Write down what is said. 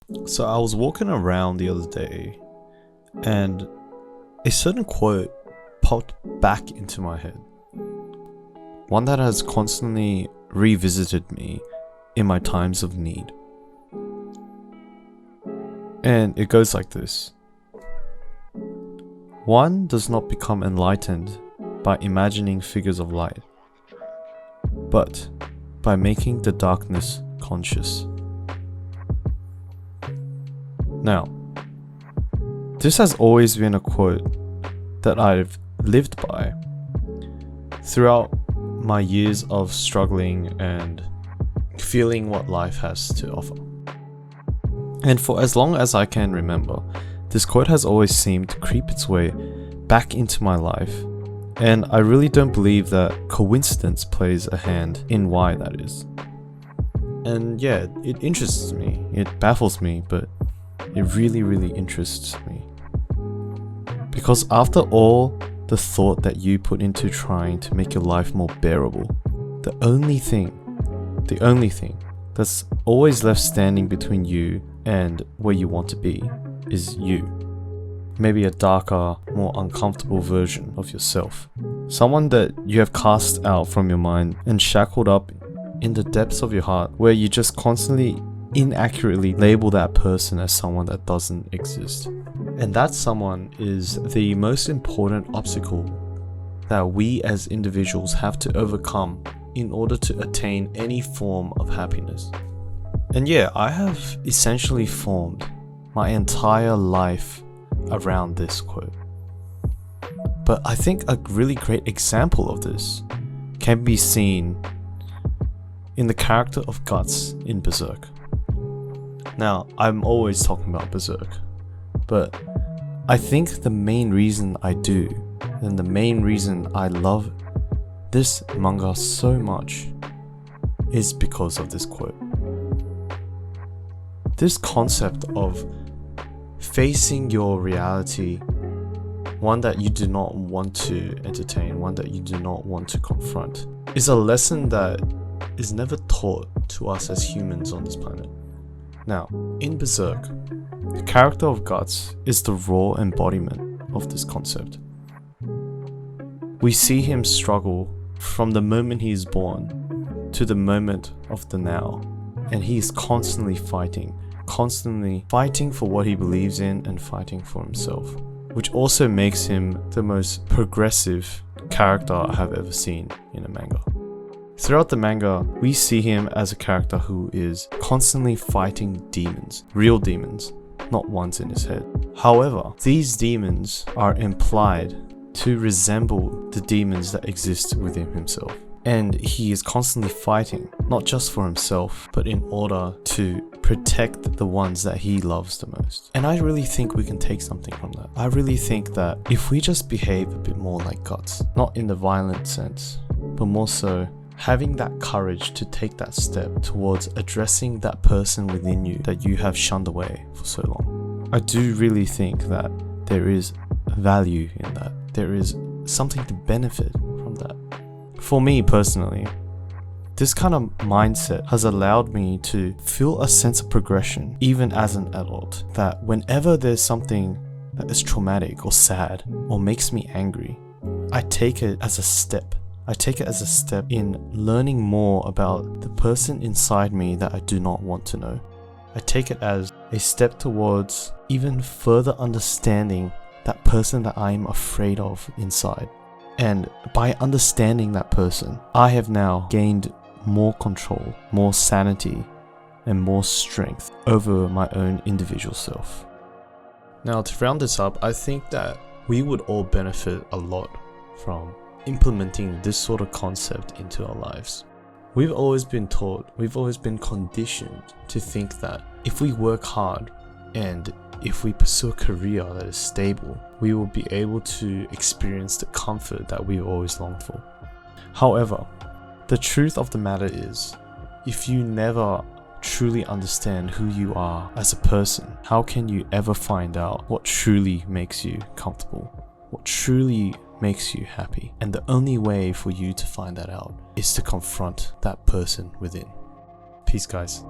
So I was walking around the other day and a certain quote popped back into my head. One that has constantly revisited me in my times of need. And it goes like this. One does not become enlightened by imagining figures of light, but by making the darkness conscious. Now, this has always been a quote that I've lived by throughout my years of struggling and feeling what life has to offer. And for as long as I can remember, this quote has always seemed to creep its way back into my life, and I really don't believe that coincidence plays a hand in why that is. And yeah, it interests me, it baffles me, but it really interests me. Because after all the thought that you put into trying to make your life more bearable, the only thing that's always left standing between you and where you want to be is you. Maybe a darker, more uncomfortable version of yourself. Someone that you have cast out from your mind and shackled up in the depths of your heart, where you just constantly inaccurately label that person as someone that doesn't exist. And that someone is the most important obstacle that we as individuals have to overcome in order to attain any form of happiness. And yeah, I have essentially formed my entire life around this quote. But I think a really great example of this can be seen in the character of Guts in Berserk. Now, I'm always talking about Berserk, but I think the main reason I do, and the main reason I love this manga so much, is because of this quote. This concept of facing your reality, one that you do not want to entertain, one that you do not want to confront, is a lesson that is never taught to us as humans on this planet. Now, in Berserk, the character of Guts is the raw embodiment of this concept. We see him struggle from the moment he is born to the moment of the now, and he is constantly fighting for what he believes in and fighting for himself, which also makes him the most progressive character I have ever seen in a manga. Throughout the manga, we see him as a character who is constantly fighting demons, real demons, not ones in his head. However, these demons are implied to resemble the demons that exist within himself. And he is constantly fighting, not just for himself, but in order to protect the ones that he loves the most. And I really think we can take something from that. I really think that if we just behave a bit more like Guts, not in the violent sense, but more so having that courage to take that step towards addressing that person within you that you have shunned away for so long. I do really think that there is value in that. There is something to benefit from that. For me personally, this kind of mindset has allowed me to feel a sense of progression even as an adult, that whenever there's something that is traumatic or sad or makes me angry, I take it as a step. I take it as a step in learning more about the person inside me that I do not want to know. I take it as a step towards even further understanding that person that I am afraid of inside. And by understanding that person, I have now gained more control, more sanity, and more strength over my own individual self. Now, to round this up, I think that we would all benefit a lot from implementing this sort of concept into our lives. We've always been taught, we've always been conditioned to think that if we work hard and if we pursue a career that is stable, we will be able to experience the comfort that we've always longed for. However, the truth of the matter is, if you never truly understand who you are as a person, how can you ever find out what truly makes you comfortable? What truly makes you happy? And the only way for you to find that out is to confront that person within. Peace, guys.